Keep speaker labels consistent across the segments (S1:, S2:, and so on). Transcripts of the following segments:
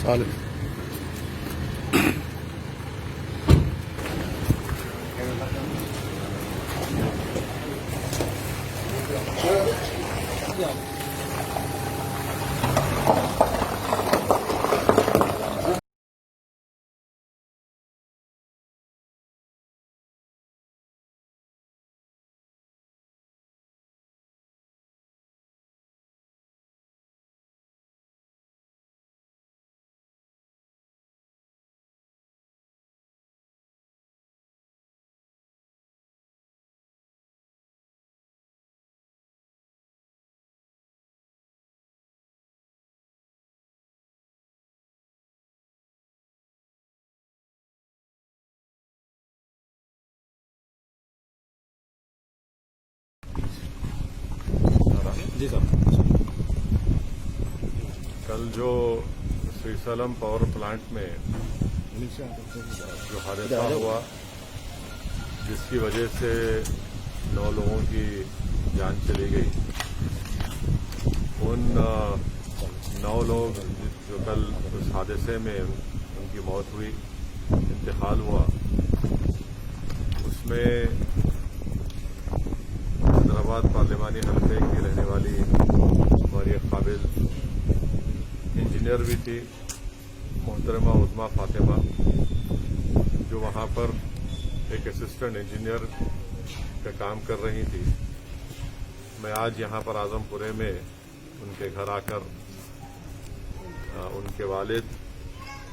S1: طالب
S2: جی سر.
S3: کل جو سریسلم پاور پلانٹ میں جو حادثہ ہوا جس کی وجہ سے 9 لوگوں کی جان چلی گئی، ان 9 لوگ جو کل اس حادثے میں ان کی موت ہوئی، انتقال ہوا، اس میں حیدرآباد پارلیمانی حلقے کی رہنے والی ہماری قابل انجینئر بھی تھی محترمہ عظمیٰ فاطمہ، جو وہاں پر ایک اسسٹنٹ انجینئر کا کام کر رہی تھی. میں آج یہاں پر اعظم پورے میں ان کے گھر آ کر ان کے والد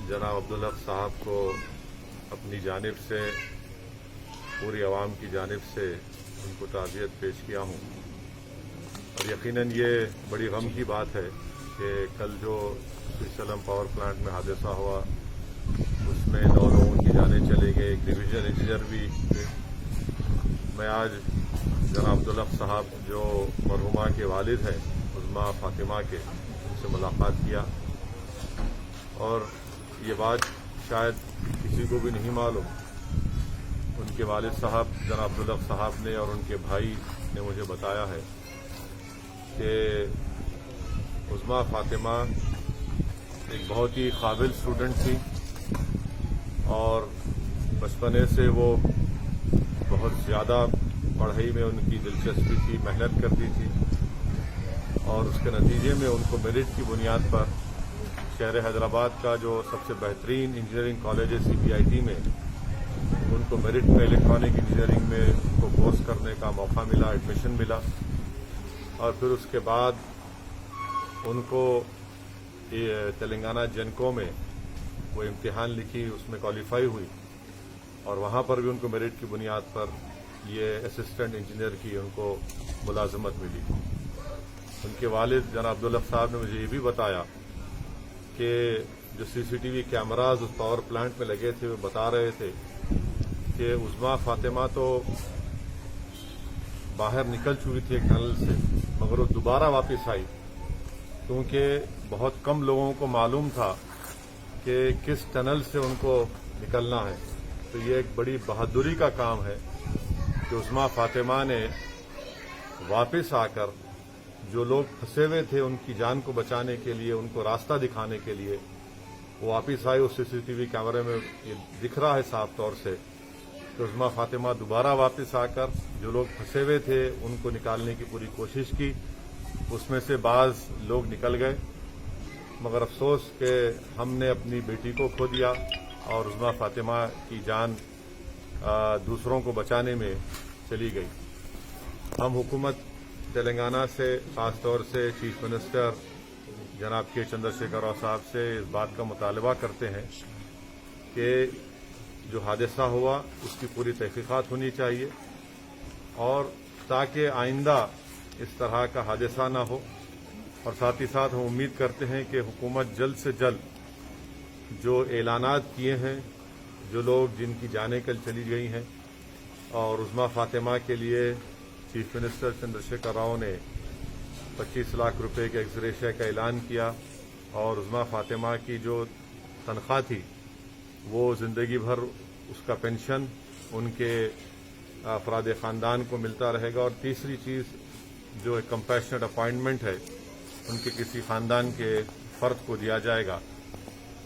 S3: جناب عبدالحق صاحب کو اپنی جانب سے، پوری عوام کی جانب سے ان کو تعزیت پیش کیا ہوں. اور یقیناً یہ بڑی غم کی بات ہے کہ کل جو سریسلم پاور پلانٹ میں حادثہ ہوا اس میں 9 لوگوں کی جانیں چلے گئے، ایک ڈویژن انجینئر بھی تھے. میں آج جناب عبدالحق صاحب جو مرحومہ کے والد ہیں عظمیٰ فاطمہ کے، ان سے ملاقات کیا، اور یہ بات شاید کسی کو بھی نہیں معلوم. ان کے والد صاحب جناب عبدالحق صاحب نے اور ان کے بھائی نے مجھے بتایا ہے کہ عظمیٰ فاطمہ ایک بہت ہی قابل اسٹوڈنٹ تھی، اور بچپنے سے وہ بہت زیادہ پڑھائی میں ان کی دلچسپی تھی، محنت کرتی تھی، اور اس کے نتیجے میں ان کو میرٹ کی بنیاد پر شہر حیدرآباد کا جو سب سے بہترین انجینئرنگ کالج ہے CPIT میں، ان کو میرٹ میں الیکٹرانک انجینئرنگ میں ان کو کورس کرنے کا موقع ملا، ایڈمیشن ملا. اور پھر اس کے بعد ان کو تلنگانہ جنکو میں وہ امتحان لکھی، اس میں کوالیفائی ہوئی، اور وہاں پر بھی ان کو میرٹ کی بنیاد پر یہ اسسٹنٹ انجینئر کی ان کو ملازمت ملی. ان کے والد جناب عبدالحق صاحب نے مجھے یہ بھی بتایا کہ جو CCTV کیمراز اس پاور پلانٹ میں لگے تھے وہ بتا رہے تھے کہ عظمیٰ فاطمہ تو باہر نکل چکی تھی ایک ٹنل سے، مگر وہ دوبارہ واپس آئی، کیونکہ بہت کم لوگوں کو معلوم تھا کہ کس ٹنل سے ان کو نکلنا ہے. تو یہ ایک بڑی بہادری کا کام ہے کہ عظمیٰ فاطمہ نے واپس آ کر جو لوگ پھنسے ہوئے تھے ان کی جان کو بچانے کے لیے، ان کو راستہ دکھانے کے لیے وہ واپس آئے. اس CCTV کیمرے میں یہ دکھ رہا ہے صاف طور سے کہ عظمیٰ فاطمہ دوبارہ واپس آ کر جو لوگ پھنسے ہوئے تھے ان کو نکالنے کی پوری کوشش کی. اس میں سے بعض لوگ نکل گئے، مگر افسوس کہ ہم نے اپنی بیٹی کو کھو دیا اور عظمیٰ فاطمہ کی جان دوسروں کو بچانے میں چلی گئی. ہم حکومت تلنگانہ سے، خاص طور سے چیف منسٹر جناب کے چندر شیکھر راؤ صاحب سے اس بات کا مطالبہ کرتے ہیں کہ جو حادثہ ہوا اس کی پوری تحقیقات ہونی چاہیے، اور تاکہ آئندہ اس طرح کا حادثہ نہ ہو. اور ساتھ ہی ساتھ ہم امید کرتے ہیں کہ حکومت جلد سے جلد جو اعلانات کیے ہیں، جو لوگ جن کی جانیں کل چلی گئی ہیں، اور عظمیٰ فاطمہ کے لیے چیف منسٹر چندر شیکھر راؤ نے 25 لاکھ روپے کے ایکس گریشیا کا اعلان کیا، اور عظمیٰ فاطمہ کی جو تنخواہ تھی وہ زندگی بھر اس کا پینشن ان کے افراد خاندان کو ملتا رہے گا. اور تیسری چیز جو ایک کمپیشنٹ اپائنٹمنٹ ہے ان کے کسی خاندان کے فرد کو دیا جائے گا.